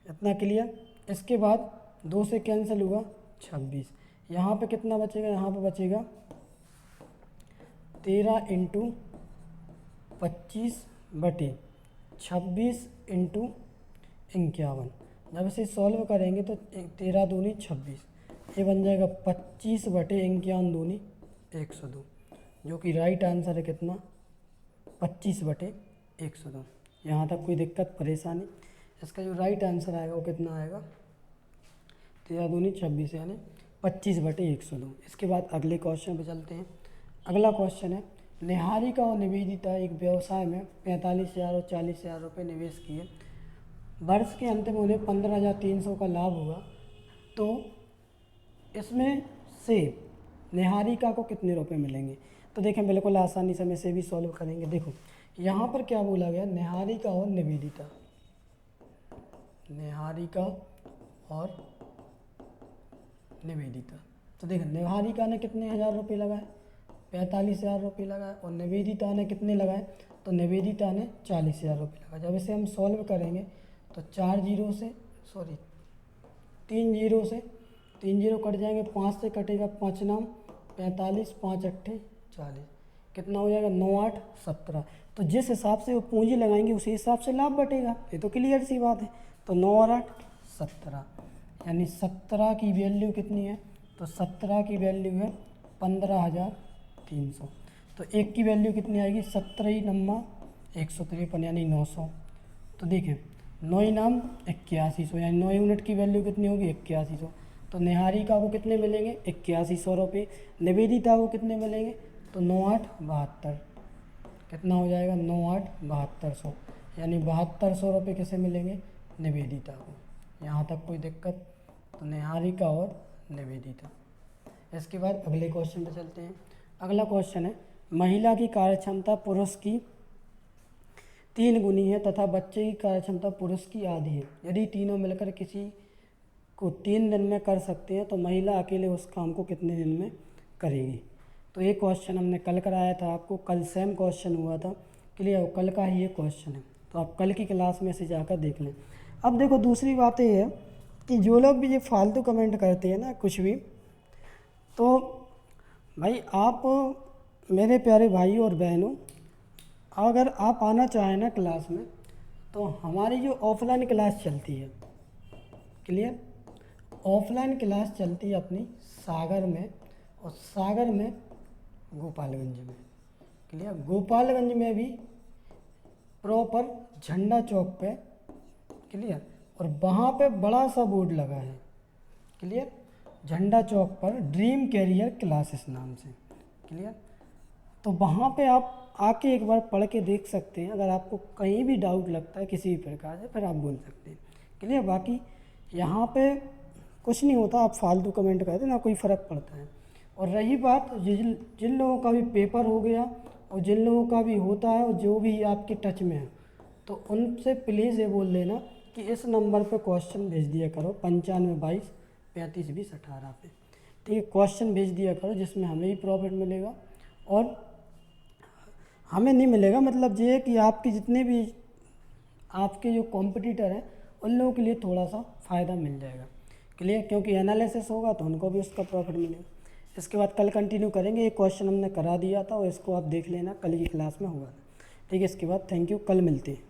इतना क्लियर। इसके बाद 2 से कैंसिल हुआ 26, यहाँ पे कितना बचेगा, यहाँ पे बचेगा 13 × 25 बटे 26 × 51। जब इसे सॉल्व करेंगे तो 13 दूनी 26, ये बन जाएगा 25 बटे 51 दूनी 102, जो कि राइट आंसर है कितना 25 बटे 102। यहाँ तक कोई दिक्कत परेशानी। इसका जो राइट आंसर आएगा वो कितना आएगा 13 दूनी 26, यानी 25 बटे 102। इसके बाद अगले क्वेश्चन पे चलते हैं। अगला क्वेश्चन है निहारिका और निवेदिता एक व्यवसाय में 45,000 और 40,000 रुपये निवेश किए। वर्ष के अंत में उन्हें 15,300 का लाभ हुआ, तो इसमें से निहारिका को कितने रुपए मिलेंगे। तो देखें बिल्कुल आसानी से हम इसे भी सॉल्व करेंगे। देखो यहाँ पर क्या बोला गया, निहारिका और निवेदिता, निहारिका और निवेदिता। तो देखो निहारिका ने कितने हज़ार रुपये लगाए, 45,000 रुपये लगाए, और निवेदिता ने कितने लगाए, तो निवेदिता ने 40,000 रुपये लगाए। जब इसे हम सॉल्व करेंगे तो 3 जीरो से 3 जीरो कट जाएंगे, 5 से कटेगा 5 नाम 45, 5 अट्ठे 40, कितना हो जाएगा 9 8 17। तो जिस हिसाब से वो पूंजी लगाएंगे उसी हिसाब से लाभ बटेगा, ये तो क्लियर सी बात है। तो 9 और 8 17, यानी 17 की वैल्यू कितनी है, तो 17 की वैल्यू है 15,300। तो 1 की वैल्यू कितनी आएगी, 17 नम्मा 153 यानी 900। तो देखें 9 नाम 8100 यानी 9 यूनिट की वैल्यू कितनी होगी, 8100। तो निहारिका को कितने मिलेंगे, 8100 रुपये। निवेदिता को कितने मिलेंगे, तो 9872। कितना हो जाएगा, 987200 यानी 7200 रुपये किसे मिलेंगे, निवेदिता को। यहाँ तक कोई दिक्कत, तो निहारिका और निवेदिता। इसके बाद अगले क्वेश्चन पे चलते हैं। अगला क्वेश्चन है, महिला की कार्यक्षमता पुरुष की 3 गुनी है तथा बच्चे की कार्यक्षमता पुरुष की आधी है। यदि तीनों मिलकर किसी को 3 दिन में कर सकते हैं तो महिला अकेले उस काम को कितने दिन में करेगी। तो ये क्वेश्चन हमने कल कराया था आपको, कल सेम क्वेश्चन हुआ था, क्लियर हो, कल का ही ये क्वेश्चन है। तो आप कल की क्लास में से जाकर देख लें। अब देखो दूसरी बात ये है कि जो लोग भी ये फालतू कमेंट करते हैं ना कुछ भी, तो भाई आप मेरे प्यारे भाई और बहनों, अगर आप आना चाहें ना क्लास में, तो हमारी जो ऑफलाइन क्लास चलती है, क्लियर, ऑफलाइन क्लास चलती है अपनी सागर में, और सागर में गोपालगंज में, क्लियर, गोपालगंज में भी प्रॉपर झंडा चौक पे, क्लियर, और वहाँ पे बड़ा सा बोर्ड लगा है, क्लियर, झंडा चौक पर ड्रीम कैरियर क्लासेस नाम से, क्लियर। तो वहाँ पे आप आके एक बार पढ़ के देख सकते हैं। अगर आपको कहीं भी डाउट लगता है किसी भी प्रकार से, फिर आप बोल सकते हैं, क्लियर। बाकी यहाँ पे कुछ नहीं होता, आप फालतू कमेंट करते ना कोई फ़र्क पड़ता है। और रही बात जिन लोगों का भी पेपर हो गया और जिन लोगों का भी होता है और जो भी आपके टच में है, तो उनसे प्लीज़ ये बोल लेना कि इस नंबर पे क्वेश्चन भेज दिया करो, 9522 35 20 18 पे, ठीक है। क्वेश्चन भेज दिया करो जिसमें हमें भी प्रॉफिट मिलेगा और हमें नहीं मिलेगा, मतलब ये है कि आपके जितने भी आपके जो कॉम्पिटिटर हैं उन लोगों के लिए थोड़ा सा फ़ायदा मिल जाएगा, क्लियर, क्योंकि एनालिसिस होगा तो उनको भी उसका प्रॉफिट मिलेगा। इसके बाद कल कंटिन्यू करेंगे, ये क्वेश्चन हमने करा दिया था और इसको आप देख लेना, कल की क्लास में होगा, ठीक है। इसके बाद थैंक यू, कल मिलते हैं।